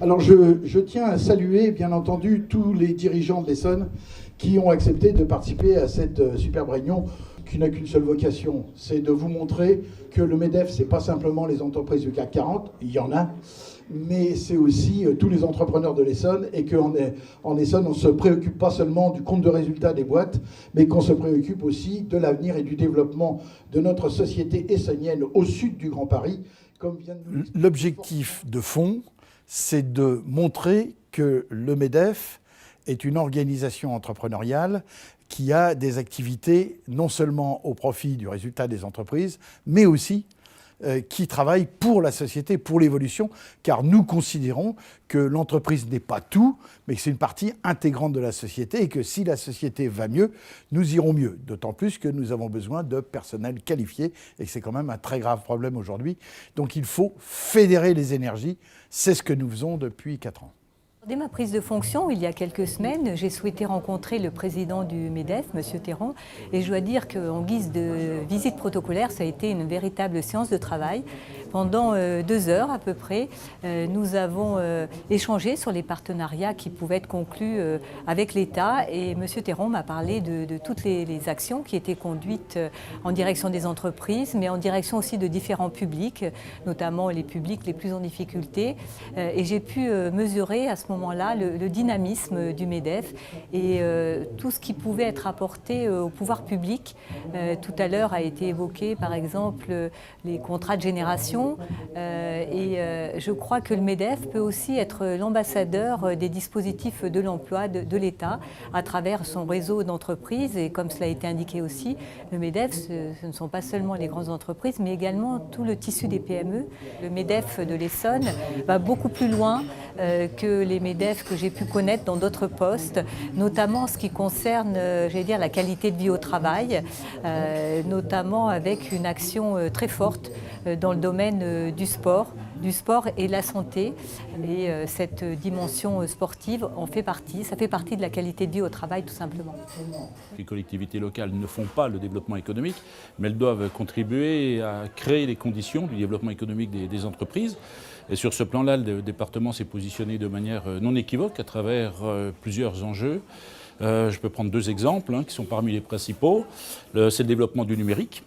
Alors je tiens à saluer bien entendu tous les dirigeants de l'Essonne qui ont accepté de participer à cette superbe réunion qui n'a qu'une seule vocation, c'est de vous montrer que le MEDEF, c'est pas simplement les entreprises du CAC 40, il y en a, mais c'est aussi tous les entrepreneurs de l'Essonne, et qu'en Essonne, on ne se préoccupe pas seulement du compte de résultat des boîtes, mais qu'on se préoccupe aussi de l'avenir et du développement de notre société essonnienne au sud du Grand Paris, comme vient de nous... L'objectif de fond, c'est de montrer que le MEDEF est une organisation entrepreneuriale qui a des activités non seulement au profit du résultat des entreprises, mais aussi qui travaille pour la société, pour l'évolution, car nous considérons que l'entreprise n'est pas tout, mais que c'est une partie intégrante de la société, et que si la société va mieux, nous irons mieux. D'autant plus que nous avons besoin de personnel qualifié, et que c'est quand même un très grave problème aujourd'hui. Donc il faut fédérer les énergies, c'est ce que nous faisons depuis 4 ans. Dès ma prise de fonction, il y a quelques semaines, j'ai souhaité rencontrer le président du MEDEF, M. Théron, et je dois dire qu'en guise de visite protocolaire, ça a été une véritable séance de travail. Pendant 2 heures à peu près, nous avons échangé sur les partenariats qui pouvaient être conclus avec l'État, et M. Théron m'a parlé de toutes les actions qui étaient conduites en direction des entreprises, mais en direction aussi de différents publics, notamment les publics les plus en difficulté. Et j'ai pu mesurer à ce moment-là le dynamisme du MEDEF et tout ce qui pouvait être apporté au pouvoir public. Tout à l'heure a été évoqué par exemple les contrats de génération. Je crois que le MEDEF peut aussi être l'ambassadeur des dispositifs de l'emploi de l'État à travers son réseau d'entreprises. Et comme cela a été indiqué aussi, le MEDEF, ce ne sont pas seulement les grandes entreprises, mais également tout le tissu des PME. Le MEDEF de l'Essonne va beaucoup plus loin que les MEDEF que j'ai pu connaître dans d'autres postes, notamment en ce qui concerne, j'allais dire, la qualité de vie au travail, notamment avec une action très forte dans le domaine du sport et la santé. Et cette dimension sportive en fait partie, ça fait partie de la qualité de vie au travail tout simplement. Les collectivités locales ne font pas le développement économique, mais elles doivent contribuer à créer les conditions du développement économique des entreprises. Et sur ce plan-là, le département s'est positionné de manière non équivoque à travers plusieurs enjeux. Je peux prendre 2 exemples qui sont parmi les principaux. C'est le développement du numérique.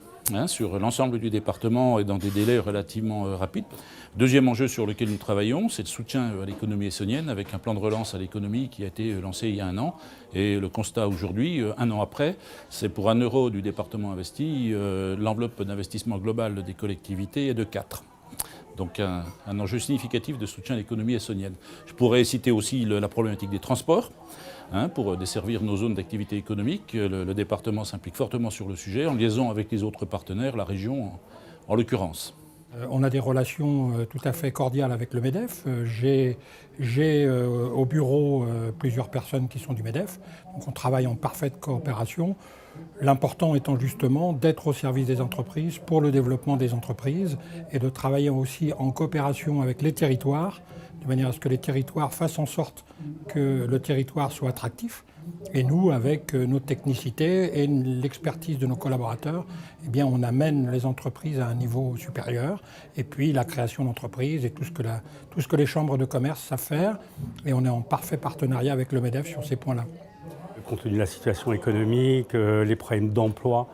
Sur l'ensemble du département et dans des délais relativement rapides. Deuxième enjeu sur lequel nous travaillons, c'est le soutien à l'économie essonnienne avec un plan de relance à l'économie qui a été lancé il y a 1 an. Et le constat aujourd'hui, 1 an après, c'est pour 1 euro du département investi, l'enveloppe d'investissement globale des collectivités est de 4. Donc un enjeu significatif de soutien à l'économie essonnienne. Je pourrais citer aussi la problématique des transports. Pour desservir nos zones d'activité économique, le département s'implique fortement sur le sujet, en liaison avec les autres partenaires, la région en l'occurrence. On a des relations tout à fait cordiales avec le MEDEF. J'ai au bureau plusieurs personnes qui sont du MEDEF, donc on travaille en parfaite coopération. L'important étant justement d'être au service des entreprises pour le développement des entreprises et de travailler aussi en coopération avec les territoires, de manière à ce que les territoires fassent en sorte que le territoire soit attractif. Et nous, avec notre technicité et l'expertise de nos collaborateurs, eh bien, on amène les entreprises à un niveau supérieur. Et puis la création d'entreprises et tout ce que les chambres de commerce savent faire. Et on est en parfait partenariat avec le MEDEF sur ces points-là. Compte tenu de la situation économique, les problèmes d'emploi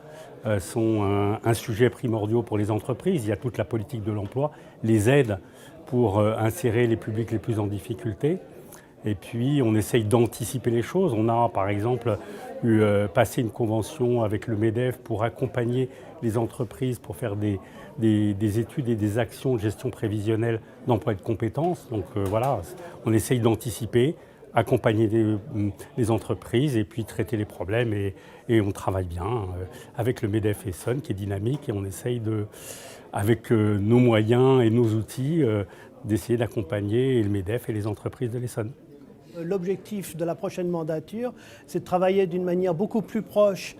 sont un sujet primordial pour les entreprises. Il y a toute la politique de l'emploi, les aides pour insérer les publics les plus en difficulté. Et puis on essaye d'anticiper les choses. On a par exemple passé une convention avec le MEDEF pour accompagner les entreprises pour faire des études et des actions de gestion prévisionnelle d'emploi et de compétences. Donc voilà, on essaye d'anticiper, accompagner les entreprises et puis traiter les problèmes. Et on travaille bien avec le MEDEF Essonne qui est dynamique et on essaye avec nos moyens et nos outils d'essayer d'accompagner le MEDEF et les entreprises de l'Essonne. L'objectif de la prochaine mandature, c'est de travailler d'une manière beaucoup plus proche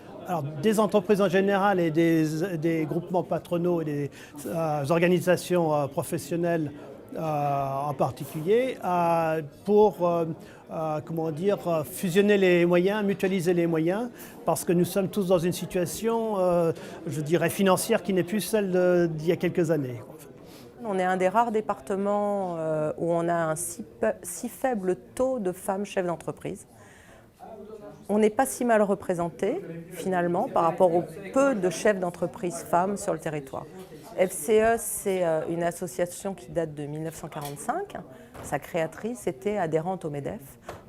des entreprises en général et des groupements patronaux et des organisations professionnelles en particulier pour fusionner les moyens, mutualiser les moyens, parce que nous sommes tous dans une situation, je dirais, financière qui n'est plus celle d'il y a quelques années. On est un des rares départements où on a un si faible taux de femmes chefs d'entreprise. On n'est pas si mal représenté, finalement, par rapport au peu de chefs d'entreprise femmes sur le territoire. FCE, c'est une association qui date de 1945. Sa créatrice était adhérente au MEDEF.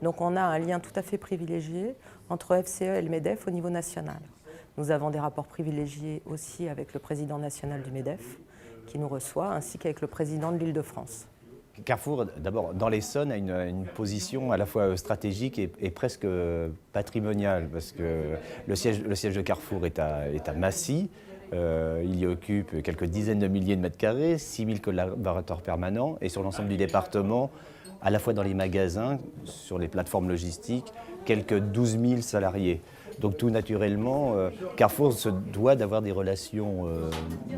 Donc on a un lien tout à fait privilégié entre FCE et le MEDEF au niveau national. Nous avons des rapports privilégiés aussi avec le président national du MEDEF, qui nous reçoit, ainsi qu'avec le président de l'Île-de-France. Carrefour, d'abord, dans l'Essonne, a une position à la fois stratégique et presque patrimoniale, parce que le siège de Carrefour est à Massy. Il y occupe quelques dizaines de milliers de mètres carrés, 6 000 collaborateurs permanents, et sur l'ensemble du département, à la fois dans les magasins, sur les plateformes logistiques, quelques 12 000 salariés. Donc tout naturellement, Carrefour se doit d'avoir des relations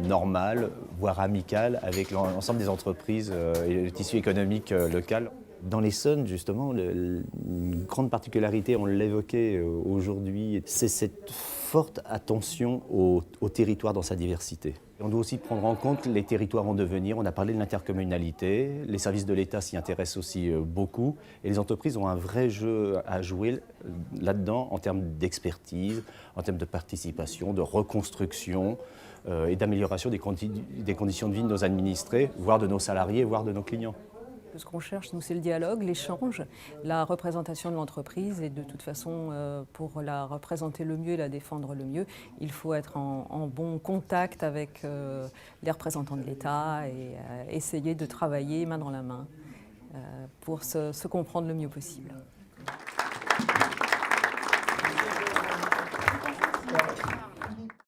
normales, voire amicales, avec l'ensemble des entreprises et le tissu économique local. Dans l'Essonne, justement, une grande particularité, on l'évoquait aujourd'hui, c'est cette forte attention au territoire dans sa diversité. On doit aussi prendre en compte les territoires en devenir. On a parlé de l'intercommunalité, les services de l'État s'y intéressent aussi beaucoup, et les entreprises ont un vrai jeu à jouer là-dedans en termes d'expertise, en termes de participation, de reconstruction et d'amélioration des conditions de vie de nos administrés, voire de nos salariés, voire de nos clients. Ce qu'on cherche, nous, c'est le dialogue, l'échange, la représentation de l'entreprise. Et de toute façon, pour la représenter le mieux et la défendre le mieux, il faut être en bon contact avec les représentants de l'État et essayer de travailler main dans la main pour se comprendre le mieux possible.